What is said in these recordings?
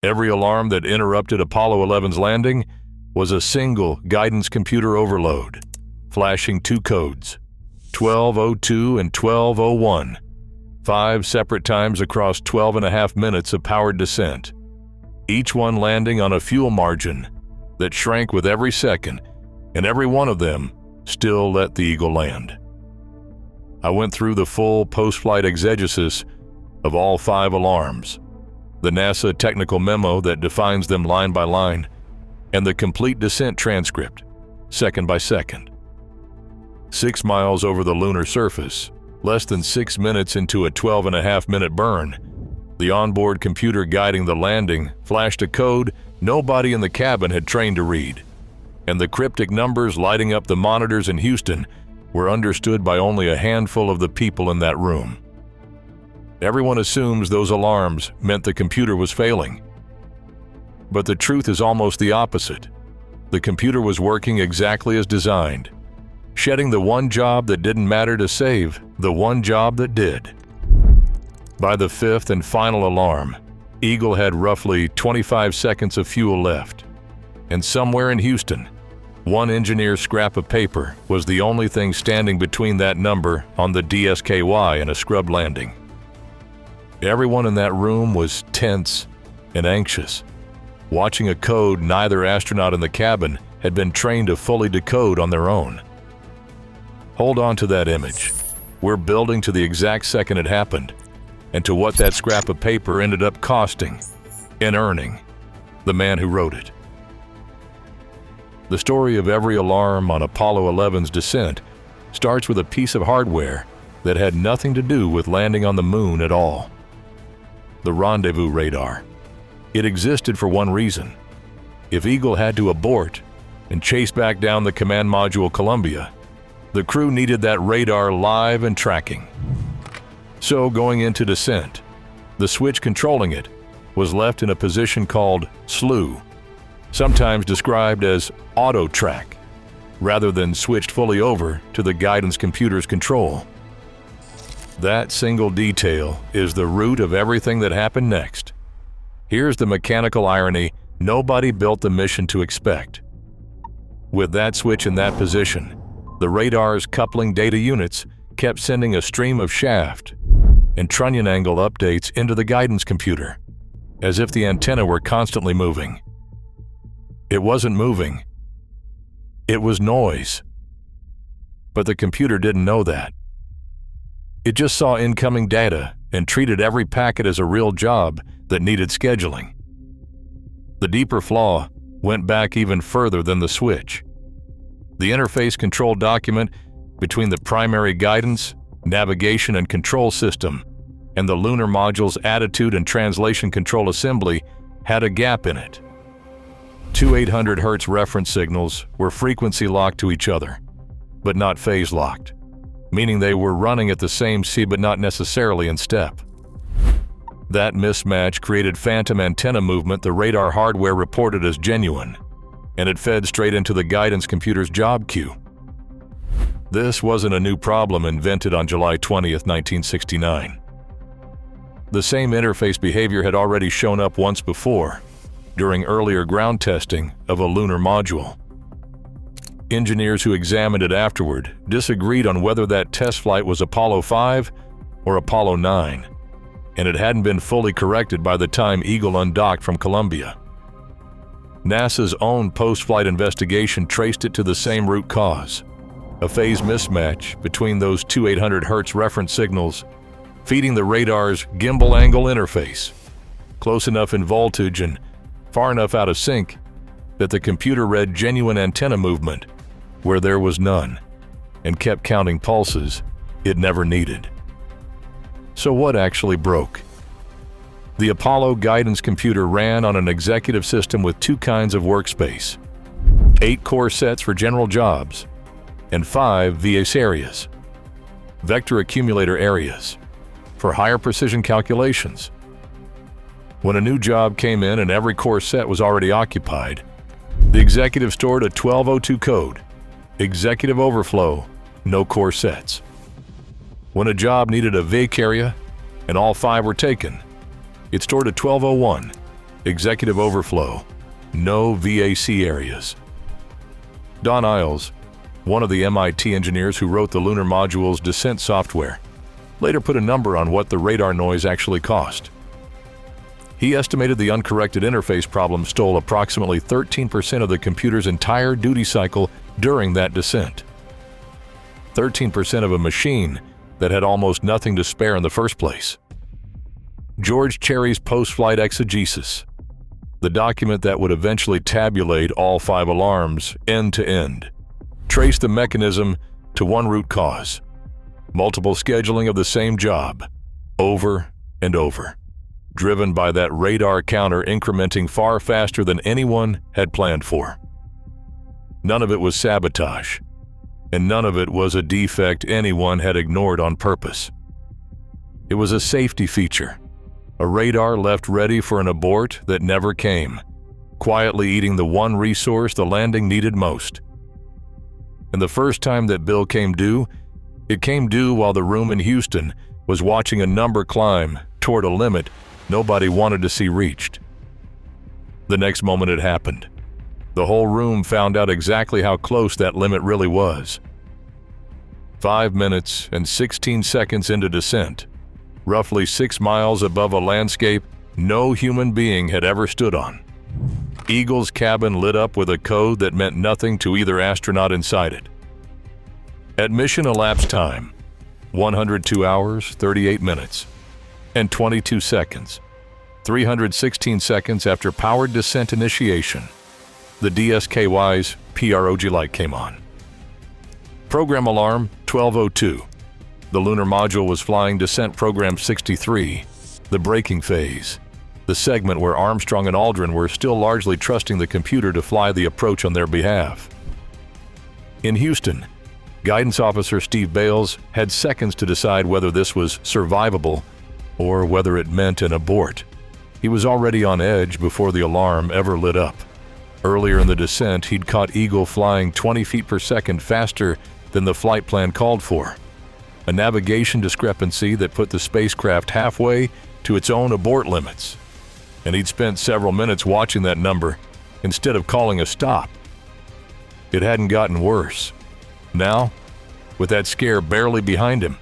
Every alarm that interrupted Apollo 11's landing was a single guidance computer overload, flashing two codes, 1202 and 1201, 5 separate times across 12.5 minutes of powered descent, each one landing on a fuel margin that shrank with every second, and every one of them still let the Eagle land. I went through the full post-flight exegesis of all 5 alarms, the NASA technical memo that defines them line by line, and the complete descent transcript, second by second. 6 miles over the lunar surface, less than 6 minutes into a 12.5-minute burn, the onboard computer guiding the landing flashed a code nobody in the cabin had trained to read, and the cryptic numbers lighting up the monitors in Houston were understood by only a handful of the people in that room. Everyone assumes those alarms meant the computer was failing. But the truth is almost the opposite. The computer was working exactly as designed, shedding the one job that didn't matter to save the one job that did. By the 5th and final alarm, Eagle had roughly 25 seconds of fuel left, and somewhere in Houston, one engineer's scrap of paper was the only thing standing between that number on the DSKY and a scrub landing. Everyone in that room was tense and anxious, watching a code neither astronaut in the cabin had been trained to fully decode on their own. Hold on to that image. We're building to the exact second it happened, and to what that scrap of paper ended up costing and earning the man who wrote it. The story of every alarm on Apollo 11's descent starts with a piece of hardware that had nothing to do with landing on the moon at all. The rendezvous radar. It existed for one reason. If Eagle had to abort and chase back down the command module Columbia, the crew needed that radar live and tracking. So going into descent, the switch controlling it was left in a position called slew, sometimes described as auto track, rather than switched fully over to the guidance computer's control. That single detail is the root of everything that happened next. Here's the mechanical irony nobody built the mission to expect. With that switch in that position, the radar's coupling data units kept sending a stream of shaft and trunnion angle updates into the guidance computer, as if the antenna were constantly moving. It wasn't moving. It was noise. But the computer didn't know that. It just saw incoming data and treated every packet as a real job that needed scheduling. The deeper flaw went back even further than the switch. The interface control document between the primary guidance, navigation, and control system and the Lunar Module's attitude and translation control assembly had a gap in it. Two 800 Hz reference signals were frequency locked to each other, but not phase locked, meaning they were running at the same speed but not necessarily in step. That mismatch created phantom antenna movement the radar hardware reported as genuine, and it fed straight into the guidance computer's job queue. This wasn't a new problem invented on July 20th, 1969. The same interface behavior had already shown up once before, during earlier ground testing of a lunar module. Engineers who examined it afterward disagreed on whether that test flight was Apollo 5 or Apollo 9, and it hadn't been fully corrected by the time Eagle undocked from Columbia. NASA's own post-flight investigation traced it to the same root cause, a phase mismatch between those two 800 Hz reference signals feeding the radar's gimbal angle interface, close enough in voltage and far enough out of sync that the computer read genuine antenna movement where there was none and kept counting pulses it never needed. So what actually broke? The Apollo guidance computer ran on an executive system with 2 kinds of workspace, 8 core sets for general jobs, and 5 VAS areas, vector accumulator areas, for higher precision calculations. When a new job came in and every core set was already occupied, the executive stored a 1202 code, executive overflow, no core sets. When a job needed a vac area and all 5 were taken, it stored a 1201, executive overflow, no VAC areas. Don Iles, one of the MIT engineers who wrote the Lunar Module's descent software, later put a number on what the radar noise actually cost. He estimated the uncorrected interface problem stole approximately 13% of the computer's entire duty cycle during that descent. 13% of a machine that had almost nothing to spare in the first place. George Cherry's post-flight exegesis, the document that would eventually tabulate all 5 alarms end to end, traced the mechanism to one root cause: multiple scheduling of the same job, over and over, driven by that radar counter incrementing far faster than anyone had planned for. None of it was sabotage, and none of it was a defect anyone had ignored on purpose. It was a safety feature, a radar left ready for an abort that never came, quietly eating the one resource the landing needed most. And the first time that bill came due, it came due while the room in Houston was watching a number climb toward a limit nobody wanted to see reached. The next moment it happened. The whole room found out exactly how close that limit really was. 5 minutes and 16 seconds into descent, roughly 6 miles above a landscape no human being had ever stood on, Eagle's cabin lit up with a code that meant nothing to either astronaut inside it. At mission elapsed time, 102 hours, 38 minutes, and 22 seconds, 316 seconds after powered descent initiation, the DSKY's PROG light came on. Program alarm 1202. The Lunar Module was flying Descent Program 63, the braking phase, the segment where Armstrong and Aldrin were still largely trusting the computer to fly the approach on their behalf. In Houston, Guidance Officer Steve Bales had seconds to decide whether this was survivable or whether it meant an abort. He was already on edge before the alarm ever lit up. Earlier in the descent, he'd caught Eagle flying 20 feet per second faster than the flight plan called for, a navigation discrepancy that put the spacecraft halfway to its own abort limits. And he'd spent several minutes watching that number instead of calling a stop. It hadn't gotten worse. Now, with that scare barely behind him,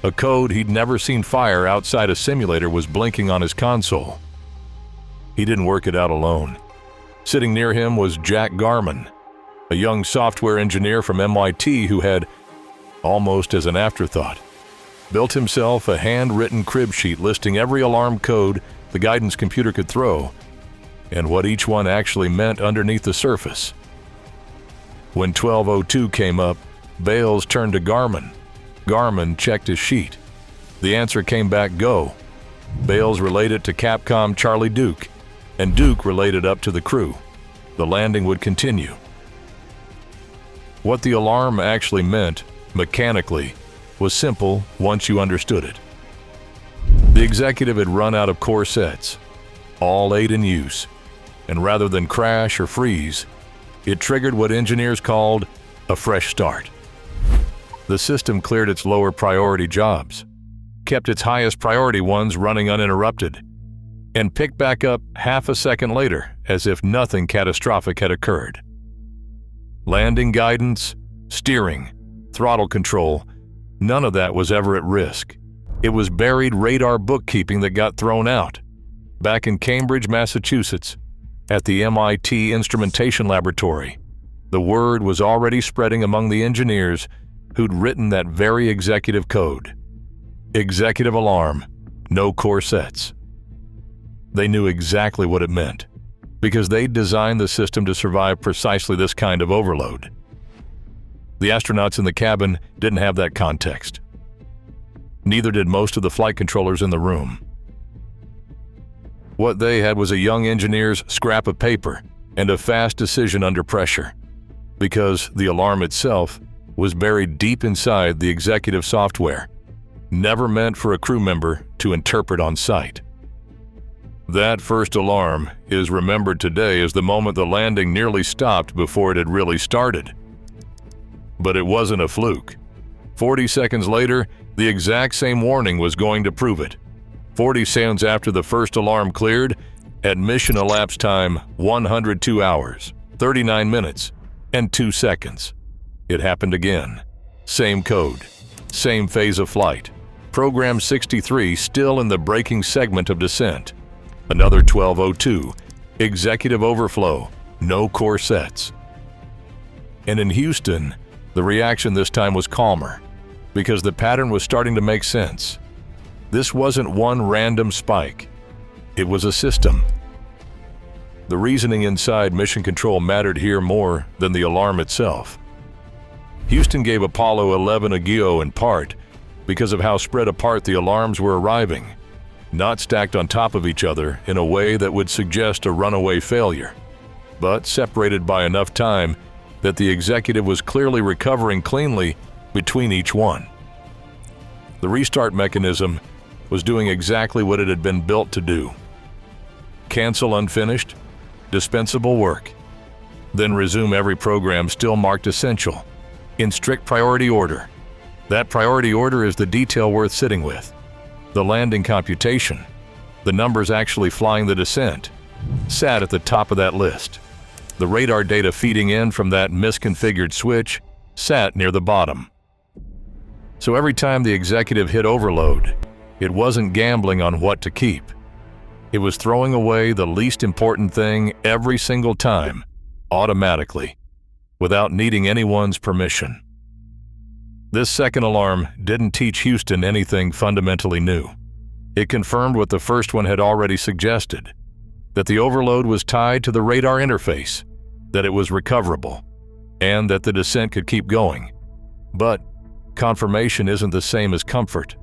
a code he'd never seen fire outside a simulator was blinking on his console. He didn't work it out alone. Sitting near him was Jack Garman, a young software engineer from MIT who had, almost as an afterthought, built himself a handwritten crib sheet listing every alarm code the guidance computer could throw and what each one actually meant underneath the surface. When 1202 came up, Bales turned to Garman. Garman checked his sheet. The answer came back go. Bales relayed it to Capcom Charlie Duke, and Duke relayed it up to the crew. The landing would continue. What the alarm actually meant, mechanically, was simple once you understood it. The executive had run out of core sets, all 8 in use, and rather than crash or freeze, it triggered what engineers called a fresh start. The system cleared its lower priority jobs, kept its highest priority ones running uninterrupted, and picked back up half a second later as if nothing catastrophic had occurred. Landing guidance, steering, throttle control, none of that was ever at risk. It was buried radar bookkeeping that got thrown out. Back in Cambridge, Massachusetts, at the MIT Instrumentation Laboratory, the word was already spreading among the engineers who'd written that very executive code. Executive alarm, no core sets. They knew exactly what it meant, because they'd designed the system to survive precisely this kind of overload. The astronauts in the cabin didn't have that context. Neither did most of the flight controllers in the room. What they had was a young engineer's scrap of paper and a fast decision under pressure, because the alarm itself was buried deep inside the executive software, never meant for a crew member to interpret on sight. That first alarm is remembered today as the moment the landing nearly stopped before it had really started. But it wasn't a fluke. 40 seconds later, the exact same warning was going to prove it. 40 seconds after the first alarm cleared, At mission elapsed time 102 hours, 39 minutes, and 2 seconds. It happened again. Same code, same phase of flight. Program 63 still in the braking segment of descent. Another 1202, executive overflow, no core sets. And in Houston, the reaction this time was calmer, because the pattern was starting to make sense. This wasn't one random spike. It was a system. The reasoning inside Mission Control mattered here more than the alarm itself. Houston gave Apollo 11 a GEO in part because of how spread apart the alarms were arriving, not stacked on top of each other in a way that would suggest a runaway failure, but separated by enough time that the executive was clearly recovering cleanly between each one. The restart mechanism was doing exactly what it had been built to do. Cancel unfinished, dispensable work, then resume every program still marked essential, in strict priority order. That priority order is the detail worth sitting with. The landing computation, the numbers actually flying the descent, sat at the top of that list. The radar data feeding in from that misconfigured switch sat near the bottom. So every time the executive hit overload, it wasn't gambling on what to keep. It was throwing away the least important thing every single time, automatically, without needing anyone's permission. This second alarm didn't teach Houston anything fundamentally new. It confirmed what the first one had already suggested, that the overload was tied to the radar interface, that it was recoverable, and that the descent could keep going. But confirmation isn't the same as comfort.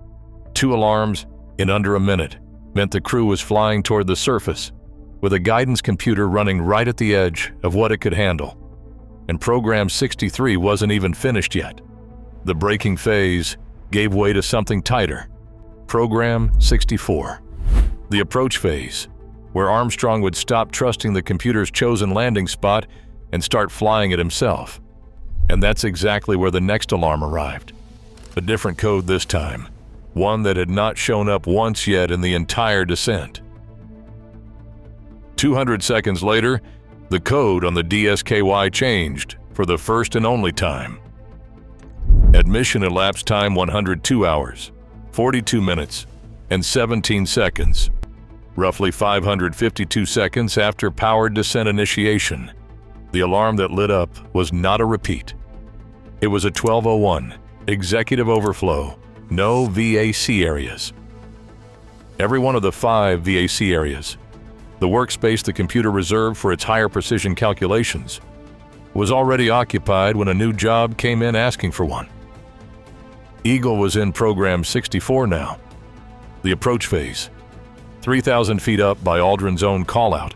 2 alarms in under a minute meant the crew was flying toward the surface, with a guidance computer running right at the edge of what it could handle. And Program 63 wasn't even finished yet. The braking phase gave way to something tighter. Program 64. The approach phase, where Armstrong would stop trusting the computer's chosen landing spot and start flying it himself. And that's exactly where the next alarm arrived. A different code this time, one that had not shown up once yet in the entire descent. 200 seconds later, the code on the DSKY changed for the first and only time. At mission elapsed time 102 hours, 42 minutes, and 17 seconds. Roughly 552 seconds after powered descent initiation, the alarm that lit up was not a repeat. It was a 1201, executive overflow, no VAC areas. Every one of the 5 VAC areas, the workspace the computer reserved for its higher precision calculations, was already occupied when a new job came in asking for one. Eagle was in Program 64 now. The approach phase, 3,000 feet up by Aldrin's own callout.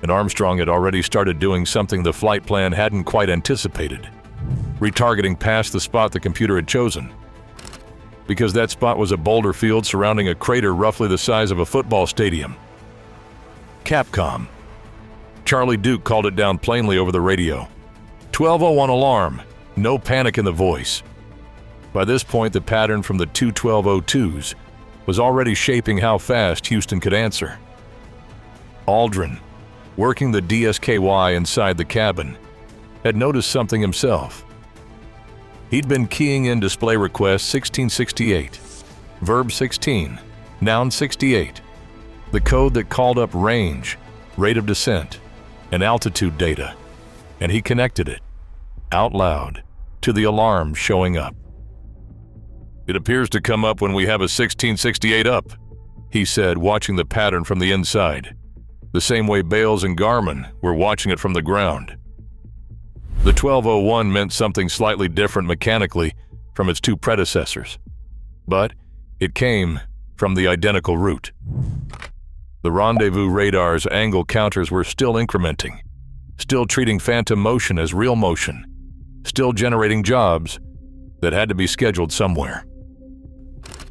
And Armstrong had already started doing something the flight plan hadn't quite anticipated, retargeting past the spot the computer had chosen. Because that spot was a boulder field surrounding a crater roughly the size of a football stadium. Capcom. Charlie Duke called it down plainly over the radio. 1201 alarm, no panic in the voice. By this point, the pattern from the 2 1202s was already shaping how fast Houston could answer. Aldrin, working the DSKY inside the cabin, had noticed something himself. He'd been keying in display request 1668, verb 16, noun 68, the code that called up range, rate of descent, and altitude data, and he connected it, out loud, to the alarm showing up. "It appears to come up when we have a 1668 up," he said, watching the pattern from the inside, the same way Bales and Garmin were watching it from the ground. The 1201 meant something slightly different mechanically from its 2 predecessors, but it came from the identical route. The rendezvous radar's angle counters were still incrementing, still treating phantom motion as real motion, still generating jobs that had to be scheduled somewhere.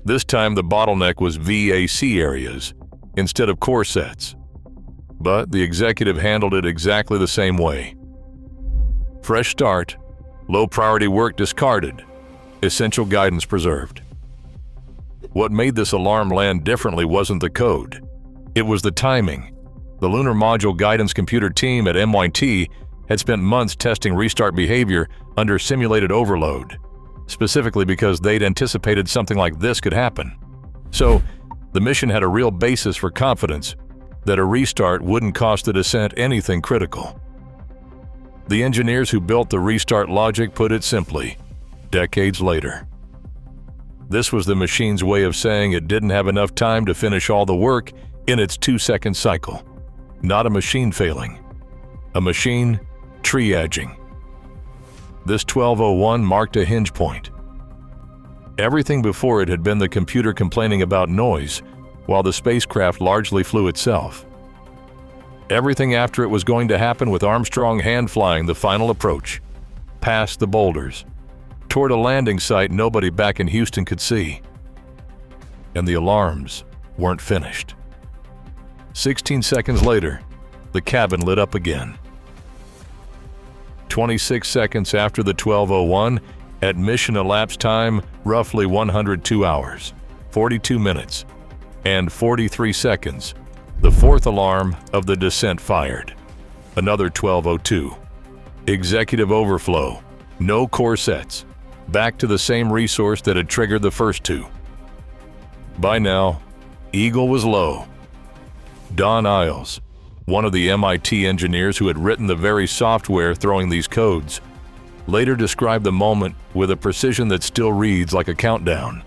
This time the bottleneck was VAC areas instead of core sets, but the executive handled it exactly the same way. Fresh start, low priority work discarded, essential guidance preserved. What made this alarm land differently wasn't the code. It was the timing. The Lunar Module guidance computer team at MIT had spent months testing restart behavior under simulated overload, specifically because they'd anticipated something like this could happen. So, the mission had a real basis for confidence that a restart wouldn't cost the descent anything critical. The engineers who built the restart logic put it simply, decades later. This was the machine's way of saying it didn't have enough time to finish all the work in its 2-second cycle. Not a machine failing. A machine triaging. This 1201 marked a hinge point. Everything before it had been the computer complaining about noise, while the spacecraft largely flew itself. Everything after it was going to happen with Armstrong hand-flying the final approach, past the boulders, toward a landing site nobody back in Houston could see. And the alarms weren't finished. 16 seconds later, the cabin lit up again. 26 seconds after the 1201, at mission elapsed time roughly 102 hours, 42 minutes, and 43 seconds, the fourth alarm of the descent fired. Another 1202. Executive overflow, no core sets, back to the same resource that had triggered the first two. By now, Eagle was low. Don Iles, one of the MIT engineers who had written the very software throwing these codes, later described the moment with a precision that still reads like a countdown.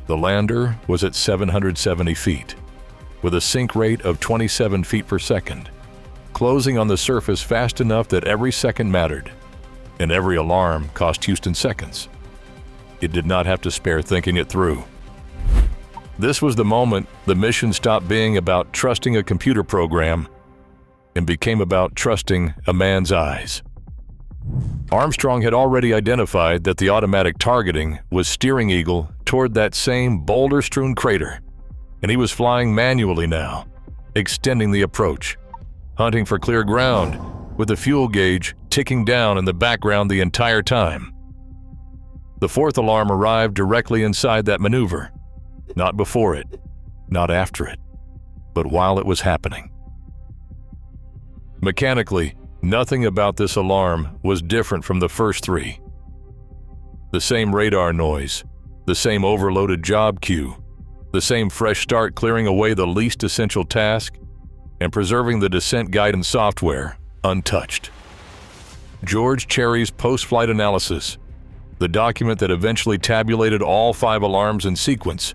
The lander was at 770 feet, with a sink rate of 27 feet per second, closing on the surface fast enough that every second mattered, and every alarm cost Houston seconds. It did not have to spare thinking it through. This was the moment the mission stopped being about trusting a computer program and became about trusting a man's eyes. Armstrong had already identified that the automatic targeting was steering Eagle toward that same boulder-strewn crater, and he was flying manually now, extending the approach, hunting for clear ground, with the fuel gauge ticking down in the background the entire time. The fourth alarm arrived directly inside that maneuver, not before it, not after it, but while it was happening. Mechanically, nothing about this alarm was different from the first three. The same radar noise, the same overloaded job queue, the same fresh start clearing away the least essential task and preserving the descent guidance software untouched. George Cherry's post-flight analysis, the document that eventually tabulated all 5 alarms in sequence,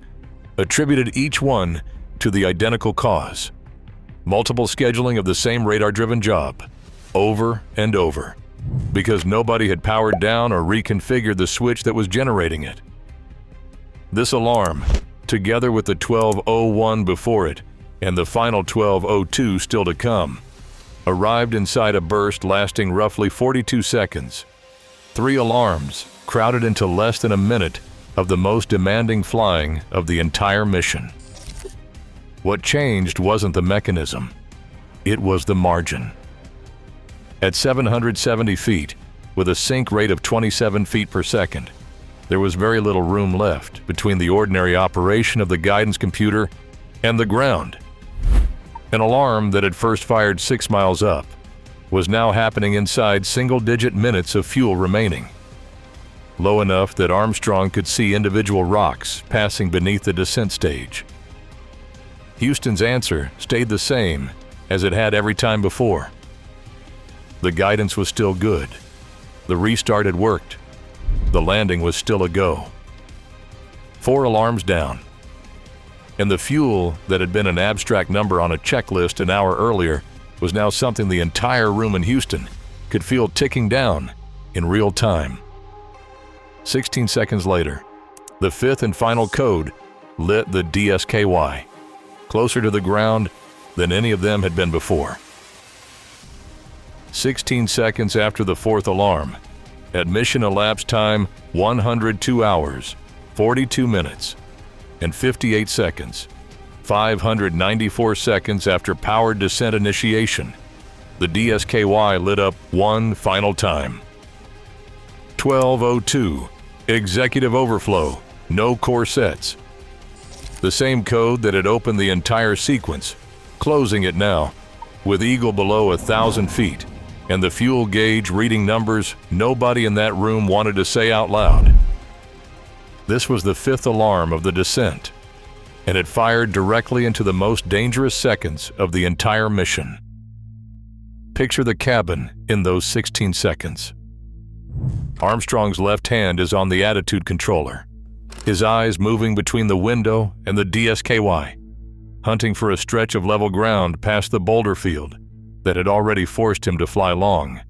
attributed each one to the identical cause: multiple scheduling of the same radar-driven job, over and over, because nobody had powered down or reconfigured the switch that was generating it. This alarm, together with the 1201 before it and the final 1202 still to come, arrived inside a burst lasting roughly 42 seconds. 3 alarms crowded into less than a minute of the most demanding flying of the entire mission. What changed wasn't the mechanism, it was the margin. At 770 feet, with a sink rate of 27 feet per second, there was very little room left between the ordinary operation of the guidance computer and the ground. An alarm that had first fired 6 miles up was now happening inside single-digit minutes of fuel remaining, low enough that Armstrong could see individual rocks passing beneath the descent stage. Houston's answer stayed the same as it had every time before. The guidance was still good. The restart had worked. The landing was still a go. 4 alarms down. And the fuel that had been an abstract number on a checklist an hour earlier was now something the entire room in Houston could feel ticking down in real time. 16 seconds later, the 5th and final code lit the DSKY, closer to the ground than any of them had been before. 16 seconds after the 4th alarm, at mission elapsed time 102 hours, 42 minutes, and 58 seconds, 594 seconds after powered descent initiation, the DSKY lit up one final time. 1202, executive overflow, no core sets. The same code that had opened the entire sequence, closing it now, with Eagle below 1,000 feet, and the fuel gauge reading numbers nobody in that room wanted to say out loud. This was the 5th alarm of the descent, and it fired directly into the most dangerous seconds of the entire mission. Picture the cabin in those 16 seconds. Armstrong's left hand is on the attitude controller, his eyes moving between the window and the DSKY, hunting for a stretch of level ground past the boulder field that had already forced him to fly long,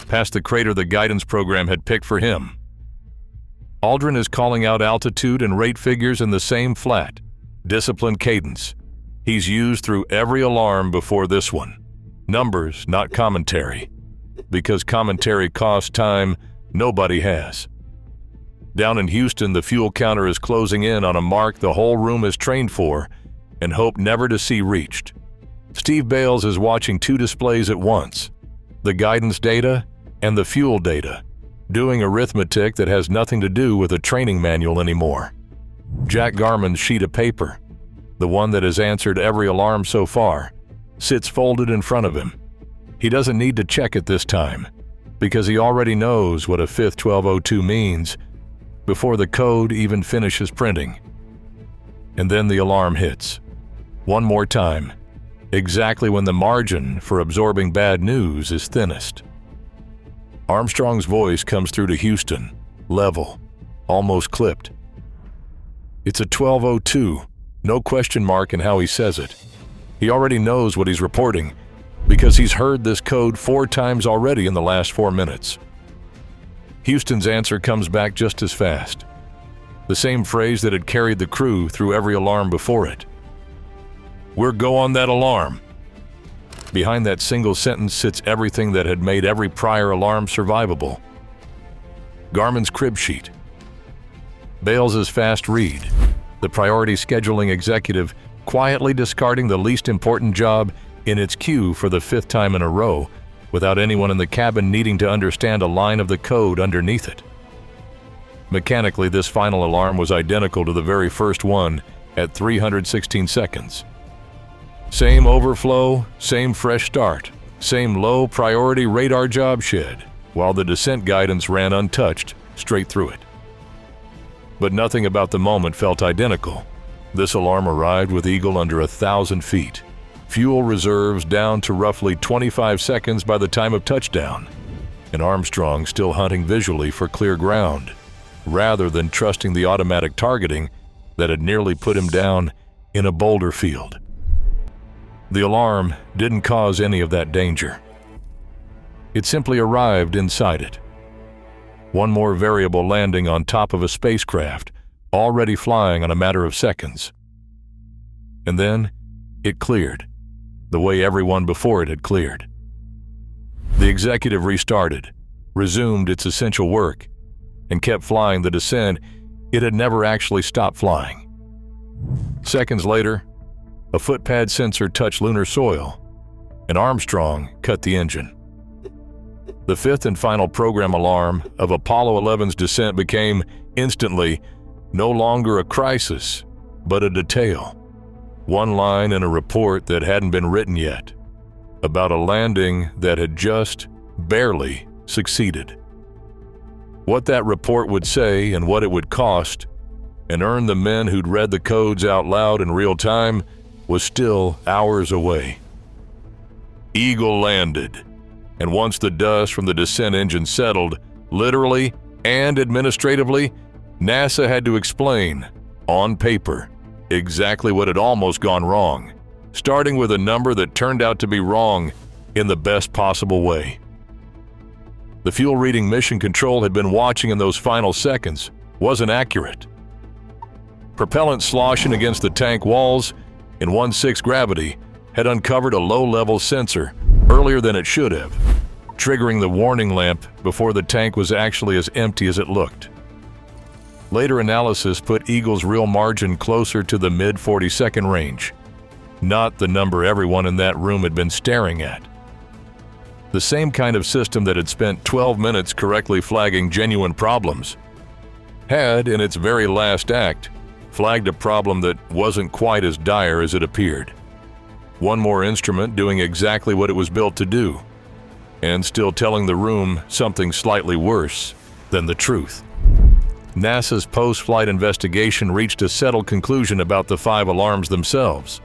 past the crater the guidance program had picked for him. Aldrin is calling out altitude and rate figures in the same flat, disciplined cadence he's used through every alarm before this one. Numbers, not commentary, because commentary costs time nobody has. Down in Houston, the fuel counter is closing in on a mark the whole room is trained for and hope never to see reached. Steve Bales is watching 2 displays at once, the guidance data and the fuel data, doing arithmetic that has nothing to do with a training manual anymore. Jack Garman's sheet of paper, the one that has answered every alarm so far, sits folded in front of him. He doesn't need to check it this time, because he already knows what a 5th 1202 means before the code even finishes printing. And then the alarm hits. One more time, exactly when the margin for absorbing bad news is thinnest. Armstrong's voice comes through to Houston, level, almost clipped. It's a 1202, no question mark in how he says it. He already knows what he's reporting because he's heard this code 4 times already in the last 4 minutes. Houston's answer comes back just as fast. The same phrase that had carried the crew through every alarm before it. "We're go on that alarm." Behind that single sentence sits everything that had made every prior alarm survivable. Garman's crib sheet. Bales's fast read, the priority scheduling executive quietly discarding the least important job in its queue for the 5th time in a row without anyone in the cabin needing to understand a line of the code underneath it. Mechanically, this final alarm was identical to the very first one at 316 seconds. Same overflow, same fresh start, same low priority radar job shed, while the descent guidance ran untouched straight through it. But nothing about the moment felt identical. This alarm arrived with Eagle under 1,000 feet. Fuel reserves down to roughly 25 seconds by the time of touchdown, and Armstrong still hunting visually for clear ground, rather than trusting the automatic targeting that had nearly put him down in a boulder field. The alarm didn't cause any of that danger. It simply arrived inside it. One more variable landing on top of a spacecraft, already flying on a matter of seconds. And then it cleared, the way everyone before it had cleared. The executive restarted, resumed its essential work, and kept flying the descent it had never actually stopped flying. Seconds later, a footpad sensor touched lunar soil, and Armstrong cut the engine. The 5th and final program alarm of Apollo 11's descent became, instantly, no longer a crisis, but a detail. One line in a report that hadn't been written yet, about a landing that had just barely succeeded. What that report would say and what it would cost, and earn the men who'd read the codes out loud in real time, was still hours away. Eagle landed, and once the dust from the descent engine settled, literally and administratively, NASA had to explain, on paper, exactly what had almost gone wrong, starting with a number that turned out to be wrong in the best possible way. The fuel reading Mission Control had been watching in those final seconds wasn't accurate. Propellant sloshing against the tank walls in 1/6 gravity had uncovered a low-level sensor earlier than it should have, triggering the warning lamp before the tank was actually as empty as it looked. Later analysis put Eagle's real margin closer to the mid-40-second range, not the number everyone in that room had been staring at. The same kind of system that had spent 12 minutes correctly flagging genuine problems had, in its very last act, flagged a problem that wasn't quite as dire as it appeared. One more instrument doing exactly what it was built to do, and still telling the room something slightly worse than the truth. NASA's post-flight investigation reached a settled conclusion about the 5 alarms themselves.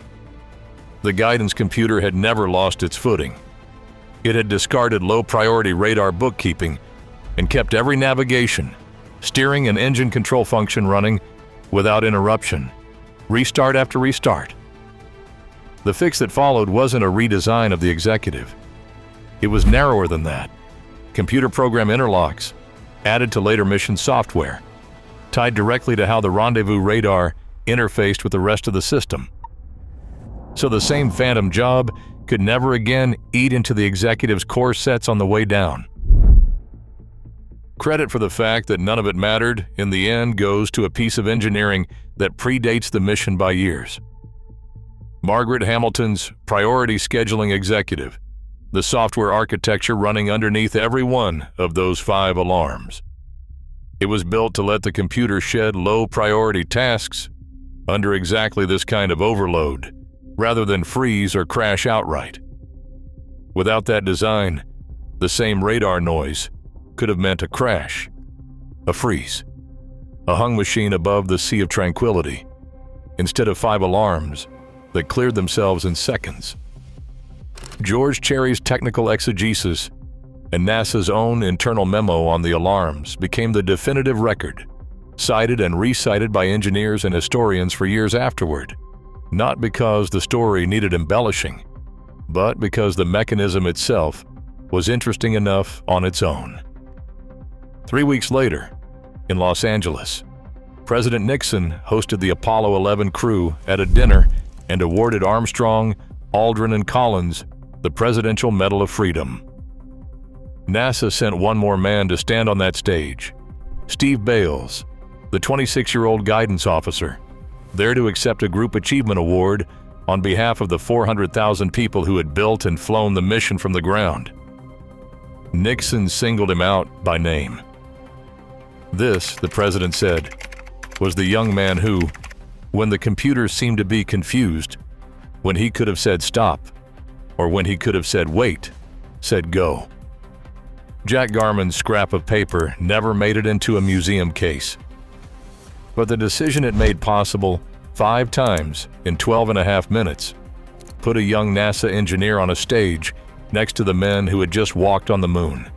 The guidance computer had never lost its footing. It had discarded low-priority radar bookkeeping and kept every navigation, steering and engine control function running without interruption, restart after restart. The fix that followed wasn't a redesign of the executive. It was narrower than that. Computer program interlocks, added to later mission software, tied directly to how the rendezvous radar interfaced with the rest of the system. So the same phantom job could never again eat into the executive's core sets on the way down. Credit for the fact that none of it mattered in the end goes to a piece of engineering that predates the mission by years. Margaret Hamilton's priority scheduling executive, the software architecture running underneath every one of those 5 alarms. It was built to let the computer shed low-priority tasks under exactly this kind of overload, rather than freeze or crash outright. Without that design, the same radar noise could have meant a crash, a freeze, a hung machine above the sea of tranquility, instead of 5 alarms that cleared themselves in seconds. George Cherry's technical exegesis and NASA's own internal memo on the alarms became the definitive record, cited and recited by engineers and historians for years afterward, not because the story needed embellishing, but because the mechanism itself was interesting enough on its own. 3 weeks later, in Los Angeles, President Nixon hosted the Apollo 11 crew at a dinner and awarded Armstrong, Aldrin, and Collins the Presidential Medal of Freedom. NASA sent one more man to stand on that stage, Steve Bales, the 26-year-old guidance officer, there to accept a Group Achievement Award on behalf of the 400,000 people who had built and flown the mission from the ground. Nixon singled him out by name. This, the president said, was the young man who, when the computers seemed to be confused, when he could have said stop, or when he could have said wait, said go. Jack Garman's scrap of paper never made it into a museum case. But the decision it made possible 5 times in 12.5 minutes put a young NASA engineer on a stage next to the men who had just walked on the moon.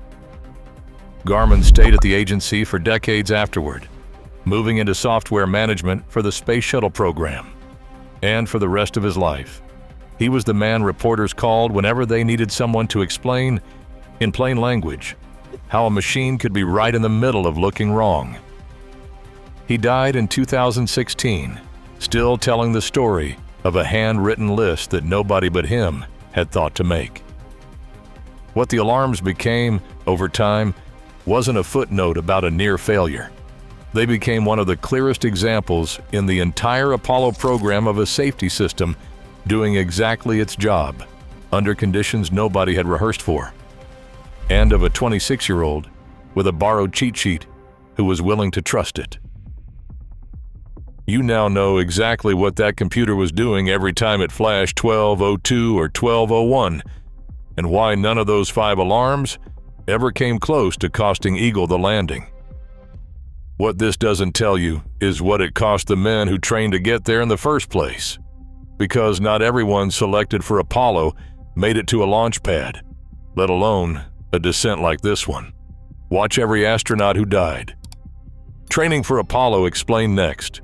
Garman stayed at the agency for decades afterward, moving into software management for the Space Shuttle program. And for the rest of his life, he was the man reporters called whenever they needed someone to explain, in plain language, how a machine could be right in the middle of looking wrong. He died in 2016, still telling the story of a handwritten list that nobody but him had thought to make. What the alarms became, over time, wasn't a footnote about a near failure. They became one of the clearest examples in the entire Apollo program of a safety system doing exactly its job, under conditions nobody had rehearsed for, and of a 26-year-old with a borrowed cheat sheet who was willing to trust it. You now know exactly what that computer was doing every time it flashed 12:02 or 12:01, and why none of those 5 alarms ever came close to costing Eagle the landing. What this doesn't tell you is what it cost the men who trained to get there in the first place, because not everyone selected for Apollo made it to a launch pad, let alone a descent like this one. Watch every astronaut who died. Training for Apollo explained next.